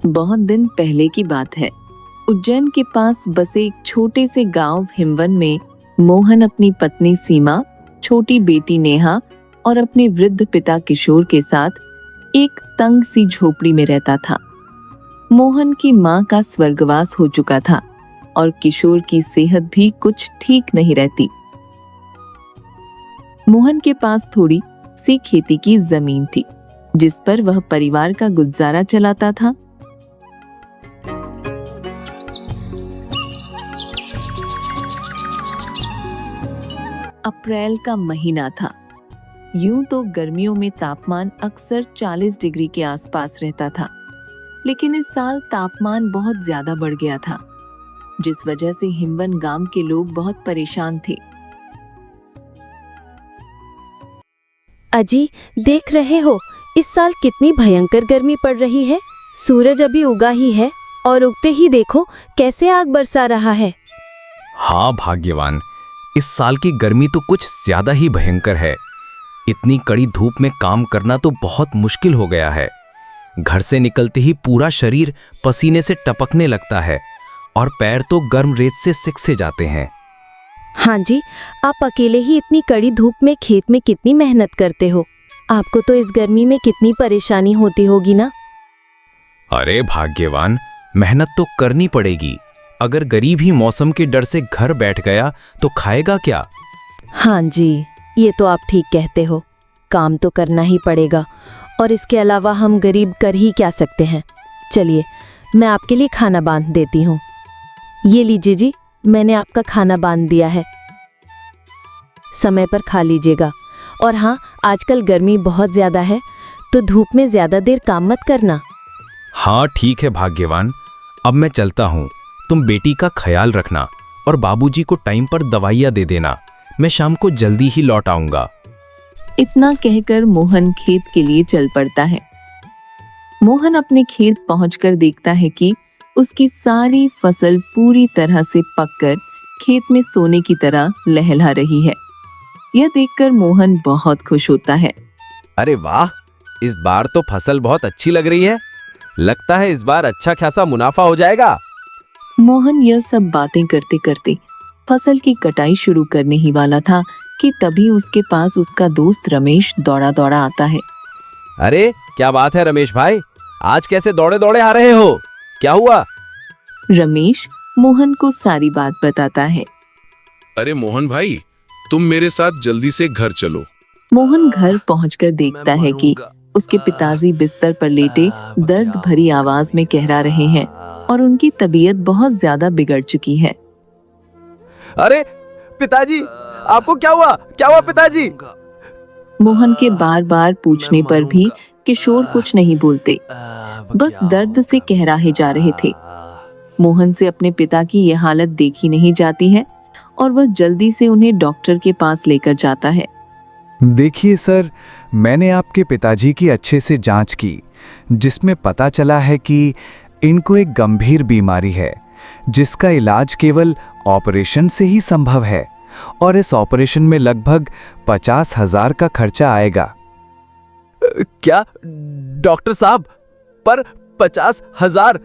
बहुत दिन पहले की बात है। उज्जैन के पास बसे एक छोटे से गांव हिमवन में मोहन अपनी पत्नी सीमा, छोटी बेटी नेहा और अपने वृद्ध पिता किशोर के साथ एक तंग सी झोपड़ी में रहता था। मोहन की मां का स्वर्गवास हो चुका था और किशोर की सेहत भी कुछ ठीक नहीं रहती। मोहन के पास थोड़ी सी खेती की जमीन थी जिस पर वह परिवार का गुजारा चलाता था। अप्रैल का महीना था। यूं तो गर्मियों में तापमान अक्सर 40 डिग्री के आसपास रहता था, लेकिन इस साल तापमान बहुत ज्यादा बढ़ गया था, जिस वजह से हिमवन गांव के लोग बहुत परेशान थे। अजी, देख रहे हो इस साल कितनी भयंकर गर्मी पड़ रही है। सूरज अभी उगा ही है और उगते ही देखो कैसे आग बरसा रहा है। हाँ भाग्यवान, इस साल की गर्मी तो कुछ ज्यादा ही भयंकर है। इतनी कड़ी धूप में काम करना तो बहुत मुश्किल हो गया है। घर से निकलते ही पूरा शरीर पसीने से टपकने लगता है और पैर तो गर्म रेत से सिक से जाते हैं। हाँ जी, आप अकेले ही इतनी कड़ी धूप में खेत में कितनी मेहनत करते हो। आपको तो इस गर्मी में कितनी परेशानी होती होगी ना। अरे भाग्यवान, मेहनत तो करनी पड़ेगी। अगर गरीब ही मौसम के डर से घर बैठ गया तो खाएगा क्या। हाँ जी, ये तो आप ठीक कहते हो। काम तो करना ही पड़ेगा और इसके अलावा हम गरीब कर ही क्या सकते हैं। चलिए, मैं आपके लिए खाना बांध देती हूँ। ये लीजिए जी, मैंने आपका खाना बांध दिया है। समय पर खा लीजिएगा। और हाँ, आजकल गर्मी बहुत ज्यादा है तो धूप में ज्यादा देर काम मत करना। हाँ ठीक है भाग्यवान, अब मैं चलता हूँ। तुम बेटी का ख्याल रखना और बाबूजी को टाइम पर दवाइयाँ दे देना। मैं शाम को जल्दी ही लौट आऊंगा। इतना कहकर मोहन खेत के लिए चल पड़ता है। मोहन अपने खेत पहुंचकर देखता है कि उसकी सारी फसल पूरी तरह से पककर खेत में सोने की तरह लहला रही है। यह देखकर मोहन बहुत खुश होता है। अरे वाह, इस बार तो फसल बहुत अच्छी लग रही है। लगता है इस बार अच्छा खासा मुनाफा हो जाएगा। मोहन यह सब बातें करते करते फसल की कटाई शुरू करने ही वाला था कि तभी उसके पास उसका दोस्त रमेश दौड़ा दौड़ा आता है। अरे क्या बात है रमेश भाई, आज कैसे दौड़े दौड़े आ रहे हो? क्या हुआ? रमेश मोहन को सारी बात बताता है। अरे मोहन भाई, तुम मेरे साथ जल्दी से घर चलो। मोहन घर पहुंचकर देखता है कि उसके पिताजी बिस्तर पर लेटे दर्द भरी आवाज में कहरा रहे हैं और उनकी तबीयत बहुत ज्यादा बिगड़ चुकी है। अरे पिताजी, आपको क्या हुआ? क्या हुआ पिताजी? मोहन के बार बार पूछने पर भी किशोर कुछ नहीं बोलते, बस दर्द से कहराहे जा रहे थे। मोहन से अपने पिता की यह हालत देखी नहीं जाती है और वह जल्दी से उन्हें डॉक्टर के पास लेकर जाता है। देखिए सर, मैंने आपके पिताजी की अच्छे से जांच की, जिसमें पता चला है कि इनको एक गंभीर बीमारी है जिसका इलाज केवल ऑपरेशन से ही संभव है और इस ऑपरेशन में लगभग 50,000 का खर्चा आएगा। क्या डॉक्टर साहब, पर 50,000?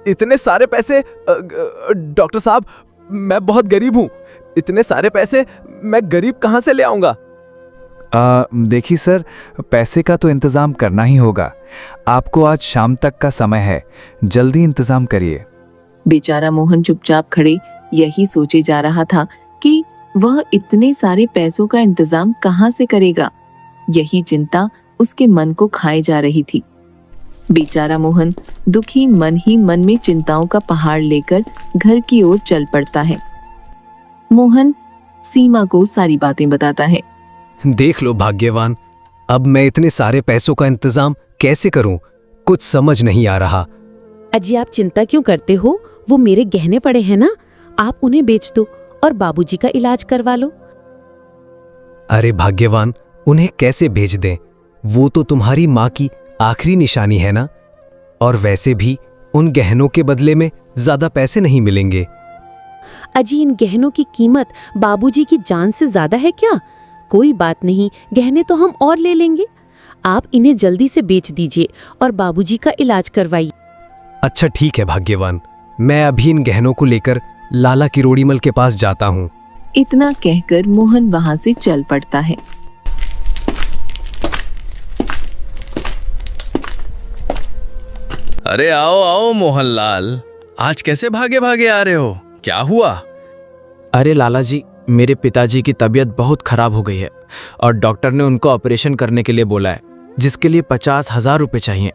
इतने सारे पैसे? डॉक्टर साहब, मैं बहुत गरीब हूँ। इतने सारे पैसे मैं गरीब कहाँ से ले आऊंगा? देखिए सर, पैसे का तो इंतजाम करना ही होगा। आपको आज शाम तक का समय है, जल्दी इंतजाम करिए। बेचारा मोहन चुपचाप खड़े यही सोचे जा रहा था कि वह इतने सारे पैसों का इंतजाम कहाँ से करेगा। यही चिंता उसके मन को खाए जा रही थी। बेचारा मोहन दुखी मन ही मन में चिंताओं का पहाड़ लेकर घर की ओर चल पड़ता है। मोहन सीमा को सारी बातें बताता है। देख लो भाग्यवान, अब मैं इतने सारे पैसों का इंतजाम कैसे करूं, कुछ समझ नहीं आ रहा। अजी, आप चिंता क्यों करते हो? वो मेरे गहने पड़े हैं ना, आप उन्हें बेच दो और बाबूजी का इलाज करवा लो। अरे भाग्यवान, उन्हें कैसे भेज दें? वो तो तुम्हारी माँ की आखिरी निशानी है ना। और वैसे भी उन गहनों के बदले में ज्यादा पैसे नहीं मिलेंगे। अजी, इन गहनों की कीमत बाबूजी की जान से ज्यादा है क्या? कोई बात नहीं, गहने तो हम और ले लेंगे। आप इन्हें जल्दी से बेच दीजिए और बाबूजी का इलाज करवाइए। अच्छा ठीक है भाग्यवान, मैं अभी इन गहनों को लेकर लाला किरोड़ीमल के पास जाता हूँ। इतना कहकर मोहन वहां से चल पड़ता है। अरे आओ आओ मोहनलाल, आज कैसे भागे भागे आ रहे हो? क्या हुआ? अरे लाला जी, मेरे पिताजी की तबीयत बहुत खराब हो गई है और डॉक्टर ने उनको ऑपरेशन करने के लिए बोला है, जिसके लिए 50,000 रुपये चाहिए।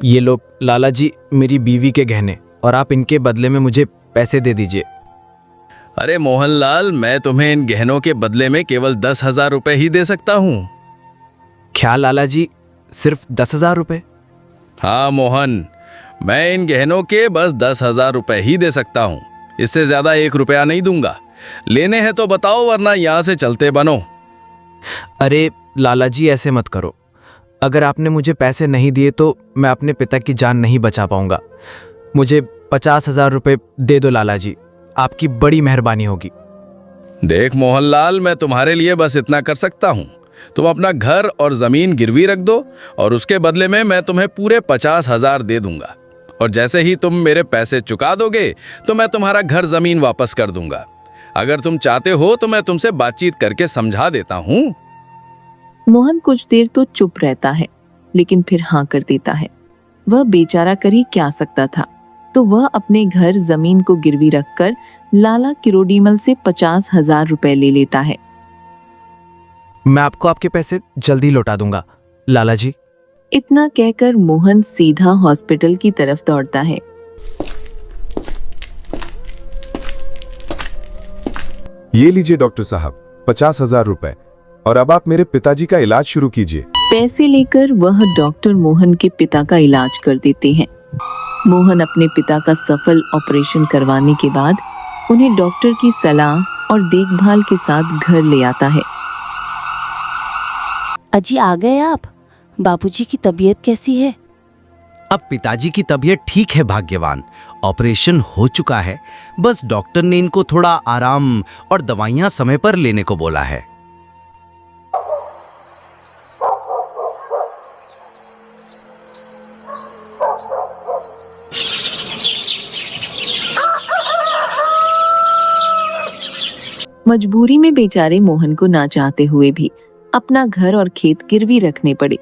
ये लो लाला जी, मेरी बीवी के गहने, और आप इनके बदले में मुझे पैसे दे दीजिए। अरे मोहनलाल, मैं तुम्हें इन गहनों के बदले में केवल 10,000 रुपए ही दे सकता हूँ। क्या लाला जी, सिर्फ 10,000 रुपये? हाँ मोहन, मैं इन गहनों के बस 10,000 रुपए ही दे सकता हूँ। इससे ज्यादा 1 रुपया नहीं दूंगा। लेने हैं तो बताओ, वरना यहाँ से चलते बनो। अरे लाला जी, ऐसे मत करो। अगर आपने मुझे पैसे नहीं दिए तो मैं अपने पिता की जान नहीं बचा पाऊंगा। मुझे 50,000 रुपये दे दो लाला जी, आपकी बड़ी मेहरबानी होगी। देख मोहनलाल, मैं तुम्हारे लिए बस इतना कर सकता हूँ। तुम अपना घर और जमीन गिरवी रख दो और उसके बदले में मैं तुम्हें पूरे 50,000 दे दूंगा। और जैसे ही तुम मेरे पैसे चुका दोगे तो मैं तुम्हारा घर जमीन वापस कर दूंगा। अगर तुम चाहते हो तो मैं तुमसे बातचीत करके समझा देता हूँ। मोहन कुछ देर तो चुप रहता है, लेकिन फिर हाँ कर देता है। वह बेचारा कर ही क्या सकता था, तो वह अपने घर जमीन को गिरवी रखकर लाला किरोड़ीमल से 50,000 रुपए ले लेता है। मैं आपको आपके पैसे जल्दी लौटा दूंगा लाला जी। इतना कहकर मोहन सीधा हॉस्पिटल की तरफ दौड़ता है। ये लीजिए डॉक्टर साहब, 50,000 रुपए, और अब आप मेरे पिताजी का इलाज शुरू कीजिए। पैसे लेकर वह डॉक्टर मोहन के पिता का इलाज कर देते हैं। मोहन अपने पिता का सफल ऑपरेशन करवाने के बाद उन्हें डॉक्टर की सलाह और देखभाल के साथ घर ले आता है। अजी आ गए आप? बाबूजी की तबीयत कैसी है? अब पिताजी की तबीयत ठीक है भाग्यवान, ऑपरेशन हो चुका है। बस डॉक्टर ने इनको थोड़ा आराम और दवाइयां समय पर लेने को बोला है। मजबूरी में बेचारे मोहन को ना चाहते हुए भी अपना घर और खेत गिरवी रखने पड़े,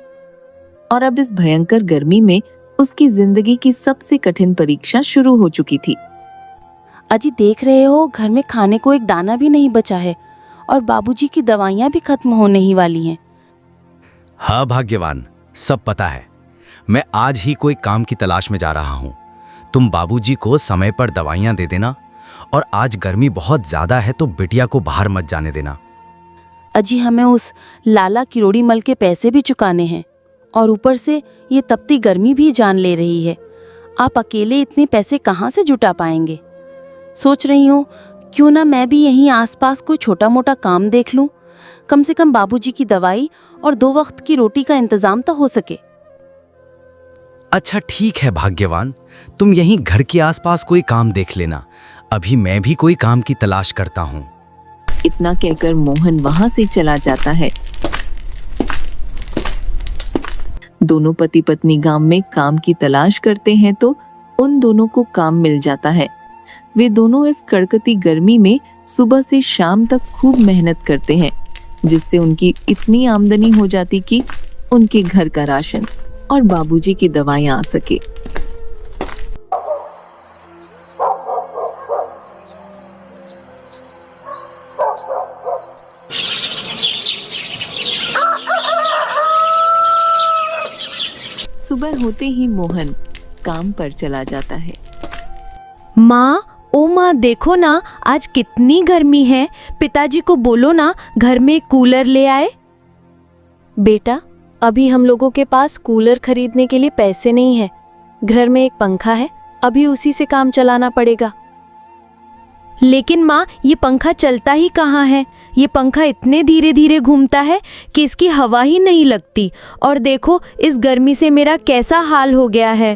और अब इस भयंकर गर्मी में उसकी जिंदगी की सबसे कठिन परीक्षा शुरू हो चुकी थी। अजी देख रहे हो, घर में खाने को एक दाना भी नहीं बचा है और बाबूजी की दवाइयाँ भी खत्म होने ही वाली हैं। हाँ भाग्यवान, सब पता है। मैं आज ही कोई काम की तलाश में जा रहा हूँ। तुम बाबूजी को समय पर दवाइयाँ दे देना, और आज गर्मी बहुत ज्यादा है तो बिटिया को बाहर मत जाने देना। अजी हमें उस लाला किरोड़ीमल के पैसे भी चुकाने हैं, और ऊपर से ये तपती गर्मी भी जान ले रही है। आप अकेले इतने पैसे कहाँ से जुटा पाएंगे? सोच रही हूँ क्यों ना मैं भी यहीं आसपास कोई छोटा मोटा काम देख लूँ। कम से कम बाबूजी की दवाई और 2 वक्त की रोटी का इंतजाम तो हो सके। अच्छा ठीक है भाग्यवान, तुम यहीं घर के आसपास कोई काम देख लेना। अभी मैं भी कोई काम की तलाश करता हूँ। इतना कहकर मोहन वहां से चला जाता है। दोनों पति पत्नी गांव में काम की तलाश करते हैं तो उन दोनों को काम मिल जाता है। वे दोनों इस कड़कती गर्मी में सुबह से शाम तक खूब मेहनत करते हैं, जिससे उनकी इतनी आमदनी हो जाती कि उनके घर का राशन और बाबूजी की दवाइयां आ सके। सुबह होते ही मोहन काम पर चला जाता है। माँ, ओ माँ, देखो ना आज कितनी गर्मी है। पिताजी को बोलो ना घर में कूलर ले आए। बेटा, अभी हम लोगों के पास कूलर खरीदने के लिए पैसे नहीं है। घर में एक पंखा है, अभी उसी से काम चलाना पड़ेगा। लेकिन माँ, ये पंखा चलता ही कहाँ है? ये पंखा इतने धीरे धीरे घूमता है कि इसकी हवा ही नहीं लगती। और देखो इस गर्मी से मेरा कैसा हाल हो गया है।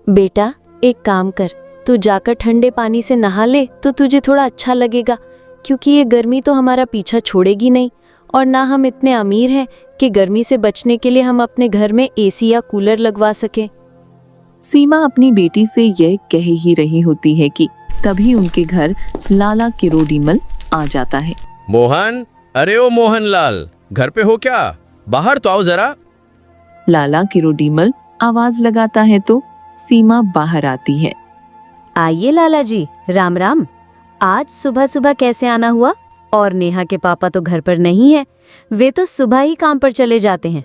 बेटा, एक काम कर, तू जाकर ठंडे पानी से नहा ले तो तुझे थोड़ा अच्छा लगेगा, क्योंकि ये गर्मी तो हमारा पीछा छोड़ेगी नहीं। और ना हम इतने अमीर हैं कि गर्मी से बचने के लिए हम अपने घर में एसी या कूलर लगवा सकें। सीमा अपनी बेटी से यह कह ही रही होती है कि तभी उनके घर लाला किरोड़ीमल आ जाता है। मोहन, अरे ओ मोहनलाल, घर पे हो क्या? बाहर तो आओ जरा। लाला किरोड़ीमल आवाज लगाता है तो सीमा बाहर आती है। आइए लाला जी, राम राम। आज सुबह सुबह कैसे आना हुआ? और नेहा के पापा तो घर पर नहीं है, वे तो सुबह ही काम पर चले जाते हैं।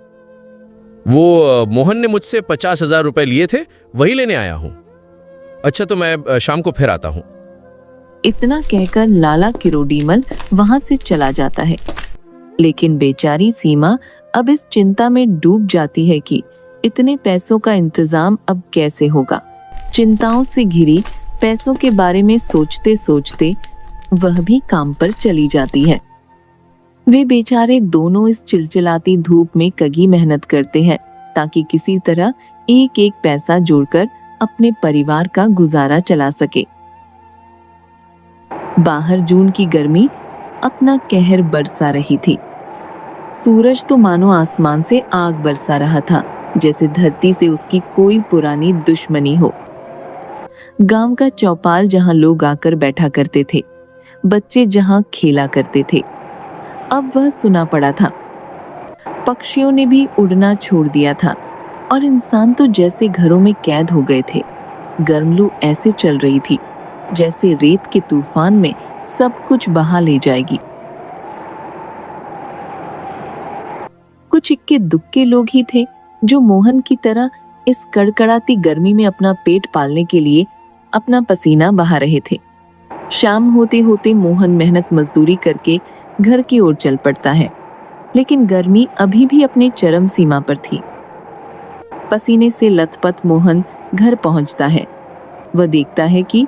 वो मोहन ने मुझसे 50,000 रुपए लिए थे, वही लेने आया हूँ। अच्छा, तो मैं शाम को फिर आता हूँ। इतना कहकर लाला किरोड़ीमल वहां से चला जाता है। लेकिन बेचारी सीमा अब इस चिंता में डूब जाती है कि इतने पैसों का इंतजाम अब कैसे होगा। चिंताओं से घिरी पैसों के बारे में सोचते सोचते वह भी काम पर चली जाती है। वे बेचारे दोनों इस चिलचिलाती धूप में कगी मेहनत करते हैं ताकि किसी तरह एक एक पैसा जोड़कर अपने परिवार का गुजारा चला सके। बाहर जून की गर्मी अपना कहर बरसा रही थी। सूरज तो मानो आसमान से आग बरसा रहा था, जैसे धरती से उसकी कोई पुरानी दुश्मनी हो। गांव का चौपाल जहां लोग आकर बैठा करते थे, बच्चे जहां खेला करते थे, अब वह सुना पड़ा था। पक्षियों ने भी उड़ना छोड़ दिया था और इंसान तो जैसे घरों में कैद हो गए थे। गर्म लू ऐसे चल रही थी जैसे रेत के तूफान में सब कुछ बहा ले जाएगी। कुछ इक्के दुक्के लोग ही थे जो मोहन की तरह इस कड़कड़ाती गर्मी में अपना पेट पालने के लिए अपना पसीना बहा रहे थे। शाम होते होते मोहन मेहनत मजदूरी करके घर की ओर चल पड़ता है, लेकिन गर्मी अभी भी अपने चरम सीमा पर थी। पसीने से लथपथ मोहन घर पहुंचता है। वह देखता है कि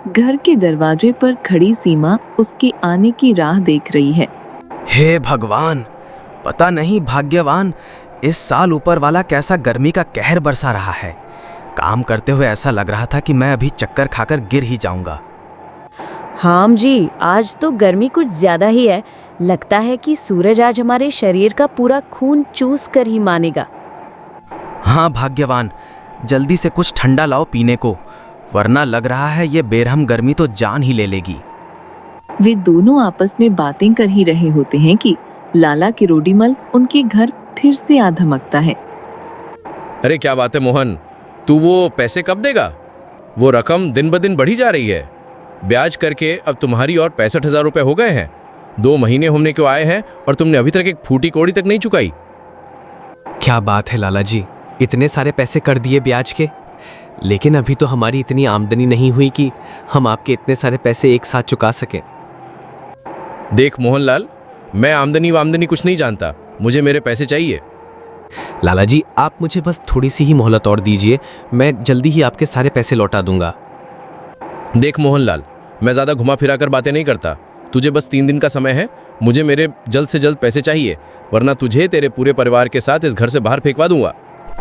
घर के दरवाजे पर खड़ी सीमा उसके आने की राह देख रही है। हे भगवान, पता नहीं भाग्यवान, इस साल ऊपर वाला कैसा गर्मी का कहर बरसा रहा है। काम करते हुए ऐसा लग रहा था कि मैं अभी चक्कर खाकर गिर ही जाऊंगा। हाँ जी, आज तो गर्मी कुछ ज्यादा ही है। लगता है कि सूरज आज हमारे शरीर का पूरा खून चूस कर ही मानेगा। हाँ भाग्यवान, जल्दी से कुछ ठंडा लाओ पीने को, वरना लग रहा है ये बेरहम गर्मी तो जान ही ले लेगी। वे दोनों आपस में बातें कर ही रहे होते हैं कि लाला किरोड़ीमल उनके घर फिर से आ धमकता है। अरे क्या बात है मोहन, तू वो पैसे कब देगा? वो रकम दिन ब दिन बढ़ी जा रही है। ब्याज करके अब तुम्हारी और 65,000 रुपए हो गए हैं। 2 महीने होने को आए हैं और तुमने अभी तक एक फूटी कौड़ी तक नहीं चुकाई। क्या बात है लाला जी, इतने सारे पैसे कर दिए ब्याज के, लेकिन अभी तो हमारी इतनी आमदनी नहीं हुई कि हम आपके इतने सारे पैसे एक साथ चुका सकें। देख मोहनलाल, मैं आमदनी कुछ नहीं जानता, मुझे मेरे पैसे चाहिए। लाला जी, आप मुझे बस थोड़ी सी ही मोहलत और दीजिए, मैं जल्दी ही आपके सारे पैसे लौटा दूंगा। देख मोहनलाल, मैं ज़्यादा घुमा फिरा कर बातें नहीं करता। तुझे बस 3 दिन का समय है। मुझे मेरे जल्द से जल्द पैसे चाहिए, वरना तुझे तेरे पूरे परिवार के साथ इस घर से बाहर फेंकवा दूंगा।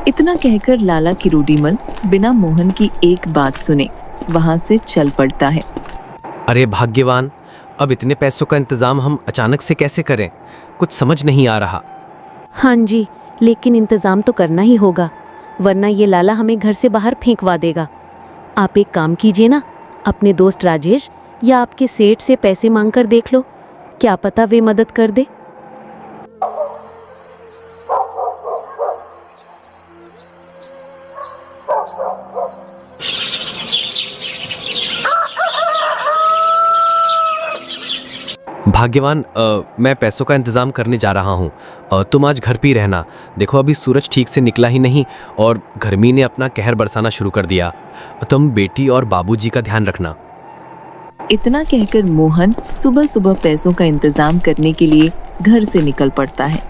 इतना कहकर लाला किरोड़ीमल बिना मोहन की एक बात सुने वहां से चल पड़ता है। अरे भाग्यवान, अब इतने पैसों का इंतजाम हम अचानक से कैसे करें? कुछ समझ नहीं आ रहा। हाँ जी, लेकिन इंतजाम तो करना ही होगा, वरना ये लाला हमें घर से बाहर फेंकवा देगा। आप एक काम कीजिए ना, अपने दोस्त राजेश या आपके सेठ से पैसे मांगकर देख लो, क्या पता वे मदद कर दे। भाग्यवान, मैं पैसों का इंतजाम करने जा रहा हूँ। तुम आज घर पे ही रहना। देखो अभी सूरज ठीक से निकला ही नहीं और गर्मी ने अपना कहर बरसाना शुरू कर दिया। तुम बेटी और बाबूजी का ध्यान रखना। इतना कहकर मोहन सुबह सुबह पैसों का इंतजाम करने के लिए घर से निकल पड़ता है।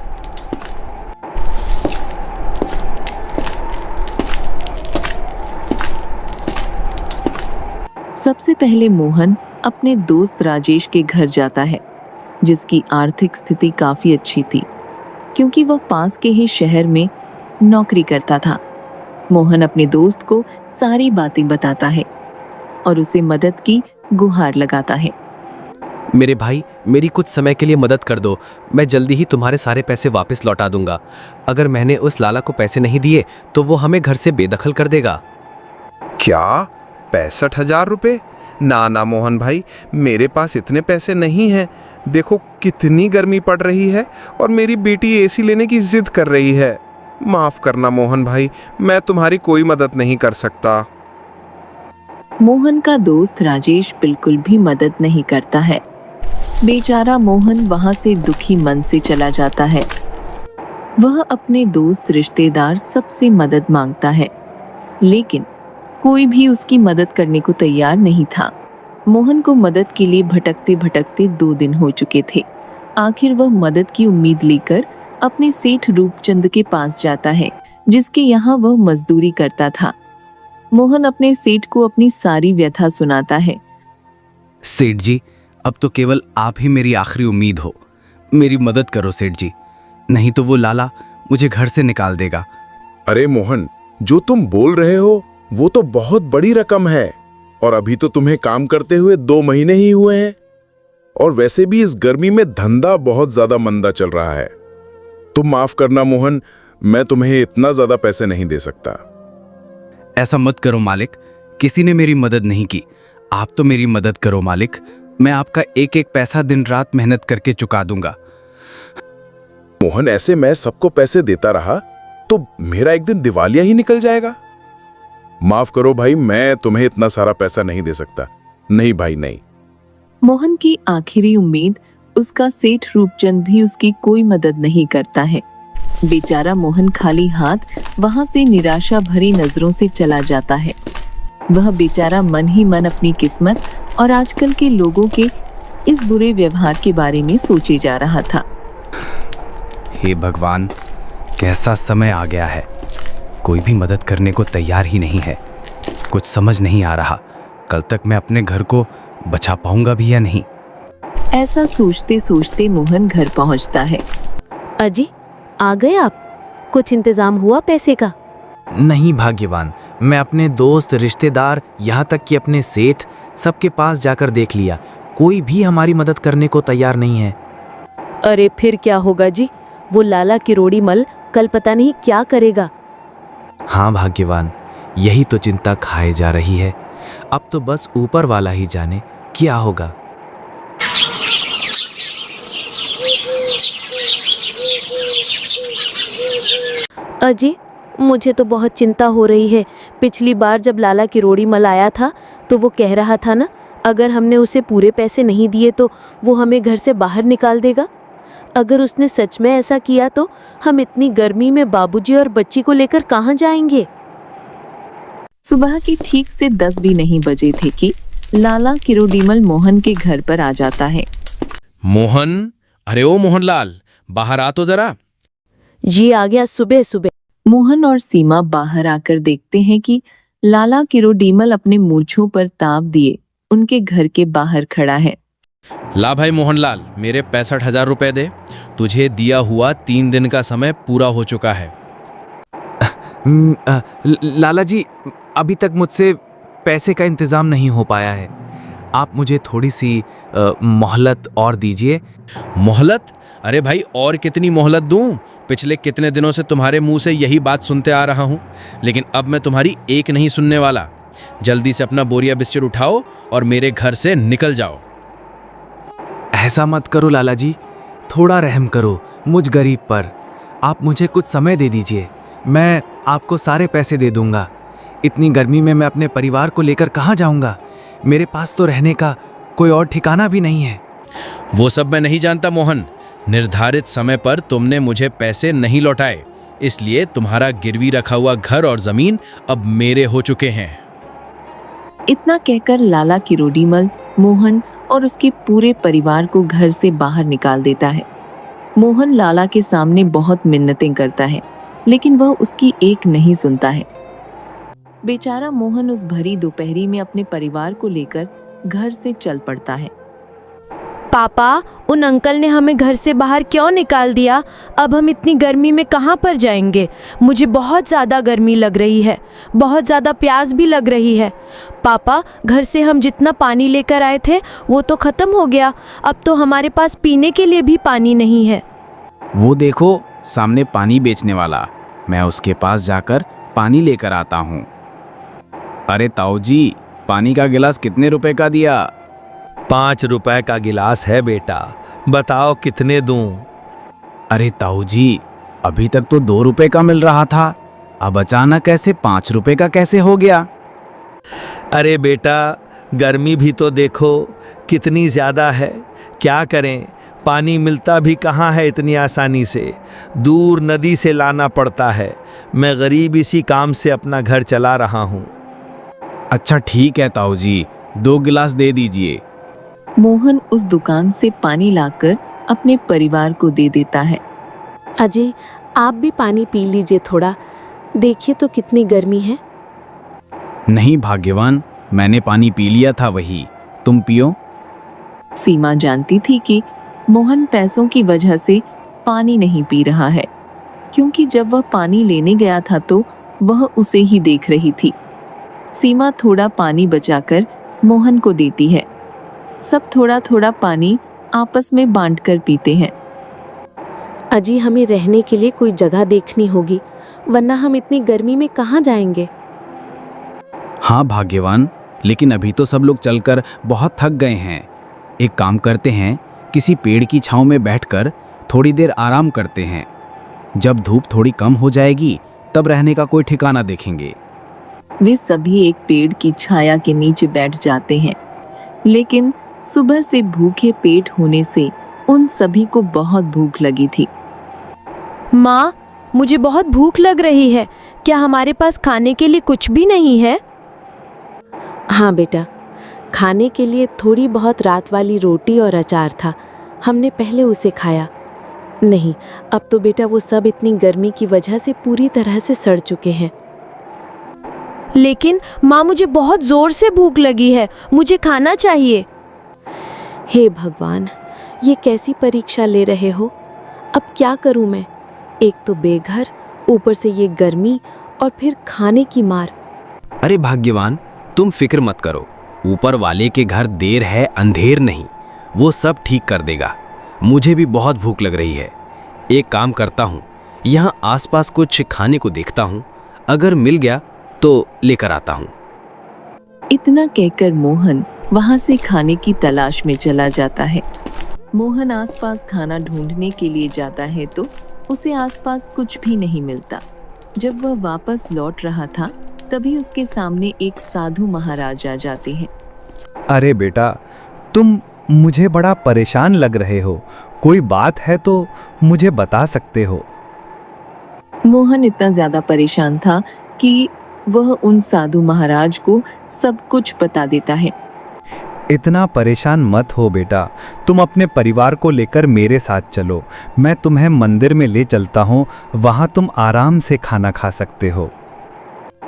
सबसे पहले मोहन अपने दोस्त राजेश के घर जाता है, जिसकी आर्थिक स्थिति काफी अच्छी थी क्योंकि वह पास के ही शहर में नौकरी करता था। मोहन अपने दोस्त को सारी बातें बताता है और उसे मदद की गुहार लगाता है। मेरे भाई, मेरी कुछ समय के लिए मदद कर दो, मैं जल्दी ही तुम्हारे सारे पैसे वापस लौटा दूंगा। अगर मैंने उस लाला को पैसे नहीं दिए तो वो हमें घर से बेदखल कर देगा। क्या 65,000 रुपये? ना ना मोहन भाई, मेरे पास इतने पैसे नहीं हैं। देखो कितनी गर्मी पड़ रही है और मेरी बेटी एसी लेने की जिद कर रही है। माफ करना मोहन भाई, मैं तुम्हारी कोई मदद नहीं कर सकता। मोहन का दोस्त राजेश बिल्कुल भी मदद नहीं करता है। बेचारा मोहन वहां से दुखी मन से चला जाता है। वह अपने दोस्त रिश्तेदार सबसे मदद मांगता है, लेकिन कोई भी उसकी मदद करने को तैयार नहीं था। मोहन को मदद के लिए भटकते भटकते 2 दिन हो चुके थे। आखिर वह मदद की उम्मीद लेकर अपने सेठ रूपचंद के पास जाता है, जिसके यहाँ वह मजदूरी करता था। मोहन अपने सेठ को अपनी सारी व्यथा सुनाता है। सेठ जी, अब तो केवल आप ही मेरी आखिरी उम्मीद हो। मेरी मदद करो सेठ जी, नहीं तो वो लाला मुझे घर से निकाल देगा। अरे मोहन, जो तुम बोल रहे हो वो तो बहुत बड़ी रकम है, और अभी तो तुम्हें काम करते हुए 2 महीने ही हुए हैं, और वैसे भी इस गर्मी में धंधा बहुत ज्यादा मंदा चल रहा है। तुम माफ करना मोहन, मैं तुम्हें इतना ज्यादा पैसे नहीं दे सकता। ऐसा मत करो मालिक, किसी ने मेरी मदद नहीं की, आप तो मेरी मदद करो मालिक। मैं आपका एक एक पैसा दिन रात मेहनत करके चुका दूंगा। मोहन, ऐसे मैं सबको पैसे देता रहा तो मेरा एक दिन दिवालिया ही निकल जाएगा। माफ करो भाई, मैं तुम्हें इतना सारा पैसा नहीं दे सकता। नहीं भाई, नहीं। मोहन की आखिरी उम्मीद उसका सेठ रूपचंद भी उसकी कोई मदद नहीं करता है। बेचारा मोहन खाली हाथ वहां से निराशा भरी नजरों से चला जाता है। वह बेचारा मन ही मन अपनी किस्मत और आजकल के लोगों के इस बुरे व्यवहार के बारे में सोचे जा रहा था। हे भगवान, कैसा समय आ गया है, कोई भी मदद करने को तैयार ही नहीं है। कुछ समझ नहीं आ रहा, कल तक मैं अपने घर को बचा पाऊंगा भी या नहीं। ऐसा सोचते सोचते मोहन घर पहुंचता है। अजी, आ गए आप? कुछ इंतजाम हुआ पैसे का? नहीं भाग्यवान, मैं अपने दोस्त, रिश्तेदार, यहाँ तक कि अपने सेठ, सबके पास जाकर देख लिया, कोई भी हमारी मदद करने को तैयार नहीं है। अरे फिर क्या होगा जी, वो लाला किरोड़ी मल कल पता नहीं क्या करेगा। हाँ भाग्यवान, यही तो चिंता खाए जा रही है। अब तो बस ऊपर वाला ही जाने क्या होगा। अजी, मुझे तो बहुत चिंता हो रही है। पिछली बार जब लाला किरोड़ी मल आया था तो वो कह रहा था ना, अगर हमने उसे पूरे पैसे नहीं दिए तो वो हमें घर से बाहर निकाल देगा। अगर उसने सच में ऐसा किया तो हम इतनी गर्मी में बाबूजी और बच्ची को लेकर कहाँ जाएंगे? सुबह के ठीक से 10 भी नहीं बजे थे कि लाला किरोड़ीमल मोहन के घर पर आ जाता है। मोहन, अरे ओ मोहनलाल, बाहर आ तो जरा। जी आ गया सुबह सुबह। मोहन और सीमा बाहर आकर देखते हैं कि लाला किरोड़ीमल अपने मूंछों पर ताव दिए उनके घर के बाहर खड़ा है। ला भाई मोहनलाल, मेरे 65,000 रुपए दे। तुझे दिया हुआ 3 दिन का समय पूरा हो चुका है। लाला जी, अभी तक मुझसे पैसे का इंतजाम नहीं हो पाया है। आप मुझे थोड़ी सी मोहलत और दीजिए। मोहलत? अरे भाई, और कितनी मोहलत दूं? पिछले कितने दिनों से तुम्हारे मुंह से यही बात सुनते आ रहा हूं, लेकिन अब मैं तुम्हारी एक नहीं सुनने वाला। जल्दी से अपना बोरिया बिस्तर उठाओ और मेरे घर से निकल जाओ। ऐसा मत करो लाला जी, थोड़ा रहम करो मुझ गरीब पर। आप मुझे कुछ समय दे दीजिए, मैं आपको सारे पैसे दे दूंगा। इतनी गर्मी में मैं अपने परिवार को लेकर कहाँ जाऊंगा? मेरे पास तो रहने का कोई और ठिकाना भी नहीं है। वो सब मैं नहीं जानता मोहन। निर्धारित समय पर तुमने मुझे पैसे नहीं लौटाए, इसलिए तुम्हारा गिरवी रखा हुआ घर और जमीन अब मेरे हो चुके हैं। इतना कहकर लाला किरोड़ीमल मोहन और उसके पूरे परिवार को घर से बाहर निकाल देता है। मोहन लाला के सामने बहुत मिन्नतें करता है, लेकिन वह उसकी एक नहीं सुनता है। बेचारा मोहन उस भरी दोपहरी में अपने परिवार को लेकर घर से चल पड़ता है। पापा, उन अंकल ने हमें घर से बाहर क्यों निकाल दिया? अब हम इतनी गर्मी में कहाँ पर जाएंगे? मुझे बहुत ज़्यादा गर्मी लग रही है, बहुत ज़्यादा प्यास भी लग रही है। पापा, घर से हम जितना पानी लेकर आए थे वो तो ख़त्म हो गया। अब तो हमारे पास पीने के लिए भी पानी नहीं है। वो देखो, सामने पानी बेचने वाला, मैं उसके पास जाकर पानी लेकर आता हूँ। अरे ताऊ जी, पानी का गिलास कितने रुपए का दिया? 5 रुपए का गिलास है बेटा, बताओ कितने दूं? अरे ताऊ जी, अभी तक तो 2 रुपए का मिल रहा था, अब अचानक ऐसे 5 रुपए का कैसे हो गया? अरे बेटा, गर्मी भी तो देखो कितनी ज़्यादा है, क्या करें, पानी मिलता भी कहाँ है इतनी आसानी से, दूर नदी से लाना पड़ता है। मैं गरीब इसी काम से अपना घर चला रहा हूँ। अच्छा ठीक है ताऊ जी, 2 गिलास दे दीजिए। मोहन उस दुकान से पानी लाकर अपने परिवार को दे देता है। अजय, आप भी पानी पी लीजिए थोड़ा, देखिए तो कितनी गर्मी है। नहीं भाग्यवान, मैंने पानी पी लिया था, वही तुम पियो। सीमा जानती थी कि मोहन पैसों की वजह से पानी नहीं पी रहा है, क्योंकि जब वह पानी लेने गया था तो वह उसे ही देख रही थी। सीमा थोड़ा पानी बचाकर मोहन को देती है। सब थोड़ा थोड़ा पानी आपस में बांटकर पीते हैं। अजी, हमें रहने के लिए कोई जगह देखनी होगी, वरना हम इतनी गर्मी में कहाँ जाएंगे। हाँ भाग्यवान, लेकिन अभी तो सब लोग चलकर बहुत थक गए हैं। एक काम करते हैं, किसी पेड़ की छांव में बैठकर थोड़ी देर आराम करते हैं। जब धूप थोड़ी कम हो जाएगी तब रहने का कोई ठिकाना देखेंगे। वे सभी एक पेड़ की छाया के नीचे बैठ जाते हैं, लेकिन सुबह से भूखे पेट होने से उन सभी को बहुत भूख लगी थी। माँ, मुझे बहुत भूख लग रही है, क्या हमारे पास खाने के लिए कुछ भी नहीं है? हाँ बेटा, खाने के लिए थोड़ी बहुत रात वाली रोटी और अचार था, हमने पहले उसे खाया। नहीं, अब तो बेटा वो सब इतनी गर्मी की वजह से पूरी तरह से सड़ चुके हैं। लेकिन माँ, मुझे बहुत जोर से भूख लगी है, मुझे खाना चाहिए। हे भगवान, ये कैसी परीक्षा ले रहे हो? अब क्या करूँ मैं? एक तो बेघर, ऊपर से ये गर्मी और फिर खाने की मार। अरे भाग्यवान, तुम फिक्र मत करो, ऊपर वाले के घर देर है अंधेर नहीं, वो सब ठीक कर देगा। मुझे भी बहुत भूख लग रही है, एक काम करता हूँ, यहाँ आसपास कुछ खाने को देखता हूँ, अगर मिल गया तो लेकर आता हूँ। इतना कहकर मोहन वहां से खाने की तलाश में चला जाता है। मोहन आसपास खाना ढूंढने के लिए जाता है तो उसे आसपास कुछ भी नहीं मिलता। जब वह वापस लौट रहा था तभी उसके सामने एक साधु महाराज आ जाते हैं। अरे बेटा, तुम मुझे बड़ा परेशान लग रहे हो, कोई बात है तो मुझे बता सकते हो। मोहन इतना ज्यादा परेशान था कि वह उन साधु महाराज को सब कुछ बता देता है। इतना परेशान मत हो बेटा, तुम अपने परिवार को लेकर मेरे साथ चलो, मैं तुम्हें मंदिर में ले चलता हूँ, वहाँ तुम आराम से खाना खा सकते हो।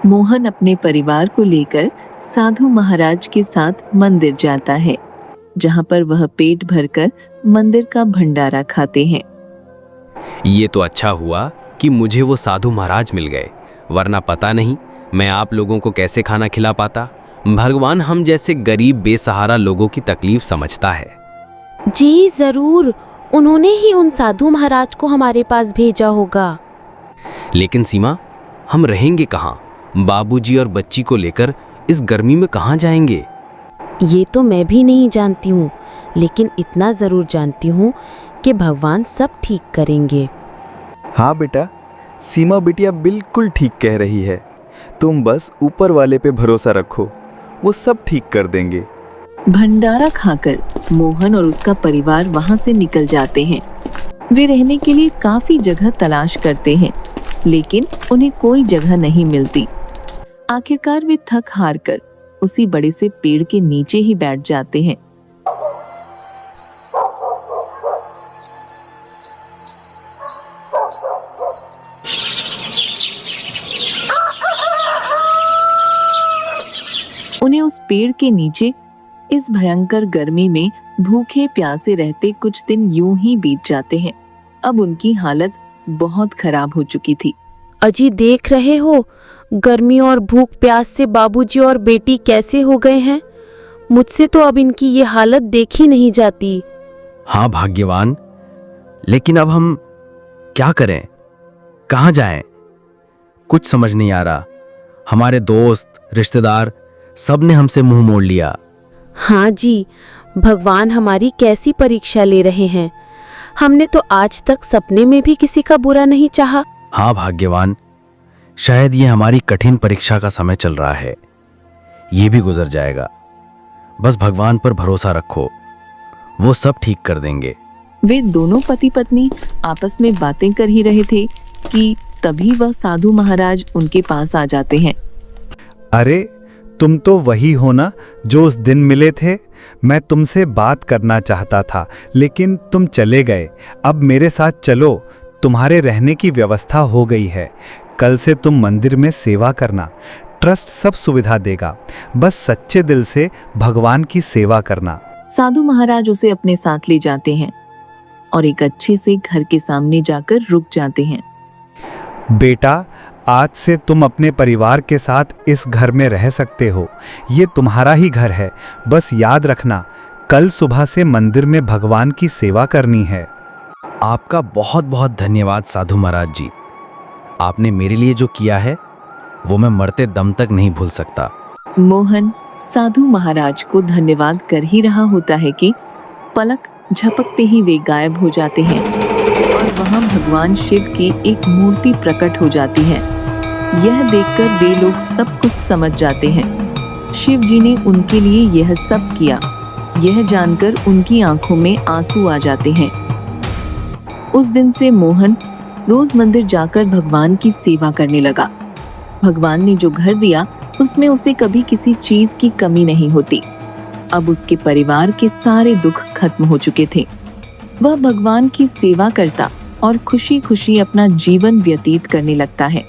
मोहन अपने परिवार को लेकर साधु महाराज के साथ मंदिर जाता है, जहाँ पर वह पेट भरकर मंदिर का भंडारा खाते हैं। ये तो अच्छा हुआ कि मुझे वो साधु महाराज मिल गए, वरना पता नहीं मैं आप लोगों को कैसे खाना खिला पाता। भगवान हम जैसे गरीब बेसहारा लोगों की तकलीफ समझता है। जी जरूर, उन्होंने ही उन साधु महाराज को हमारे पास भेजा होगा। लेकिन सीमा, हम रहेंगे कहाँ? बाबूजी और बच्ची को लेकर इस गर्मी में कहाँ जाएंगे? ये तो मैं भी नहीं जानती हूँ, लेकिन इतना ज़रूर जानती हूँ कि भगवान सब ठीक करेंगे। हाँ बेटा, सीमा बिटिया बिल्कुल ठीक कह रही है, तुम बस ऊपर वाले पे भरोसा रखो, वो सब ठीक कर देंगे। भंडारा खाकर मोहन और उसका परिवार वहां से निकल जाते हैं। वे रहने के लिए काफी जगह तलाश करते हैं, लेकिन उन्हें कोई जगह नहीं मिलती। आखिरकार वे थक हार कर उसी बड़े से पेड़ के नीचे ही बैठ जाते हैं। उन्हें उस पेड़ के नीचे इस भयंकर गर्मी में भूखे प्यासे रहते कुछ दिन यूं ही बीत जाते हैं। अब उनकी हालत बहुत खराब हो चुकी थी। अजी, देख रहे हो, गर्मी और भूख प्यास से बाबूजी और बेटी कैसे हो गए हैं। मुझसे तो अब इनकी ये हालत देखी नहीं जाती। हाँ भाग्यवान, लेकिन अब हम क्या करें, कहाँ जाएं? कुछ समझ नहीं आ रहा। हमारे दोस्त रिश्तेदार सब ने हमसे मुंह मोड़ लिया। हाँ जी, भगवान हमारी कैसी परीक्षा ले रहे हैं। हमने तो आज तक सपने में भी किसी का बुरा नहीं चाहा। हाँ भाग्यवान, शायद ये हमारी कठिन परीक्षा का समय चल रहा है। ये भी गुजर जाएगा। बस भगवान पर भरोसा रखो, वो सब ठीक कर देंगे। वे दोनों पति पत्नी आपस में बातें कर ही रहे थे कि तभी वह साधु महाराज उनके पास आ जाते हैं। अरे तुम तो वही हो ना जो उस दिन मिले थे। मैं तुमसे बात करना चाहता था लेकिन तुम चले गए। अब मेरे साथ चलो, तुम्हारे रहने की व्यवस्था हो गई है। कल से तुम मंदिर में सेवा करना, ट्रस्ट सब सुविधा देगा। बस सच्चे दिल से भगवान की सेवा करना। साधु महाराज उसे अपने साथ ले जाते हैं और एक अच्छे से घर के सामने जाकर रुक जाते हैं। बेटा, आज से तुम अपने परिवार के साथ इस घर में रह सकते हो। ये तुम्हारा ही घर है। बस याद रखना, कल सुबह से मंदिर में भगवान की सेवा करनी है। आपका बहुत बहुत धन्यवाद साधु महाराज जी। आपने मेरे लिए जो किया है वो मैं मरते दम तक नहीं भूल सकता। मोहन साधु महाराज को धन्यवाद कर ही रहा होता है कि पलक झपकते ही वे गायब हो जाते हैं और वहां भगवान शिव की एक मूर्ति प्रकट हो जाती है। यह देखकर वे लोग सब कुछ समझ जाते हैं। शिव जी ने उनके लिए यह सब किया। यह जानकर उनकी आंखों में आंसू आ जाते हैं। उस दिन से मोहन रोज मंदिर जाकर भगवान की सेवा करने लगा। भगवान ने जो घर दिया उसमें उसे कभी किसी चीज की कमी नहीं होती। अब उसके परिवार के सारे दुख खत्म हो चुके थे। वह भगवान की सेवा करता और खुशी खुशी अपना जीवन व्यतीत करने लगता है।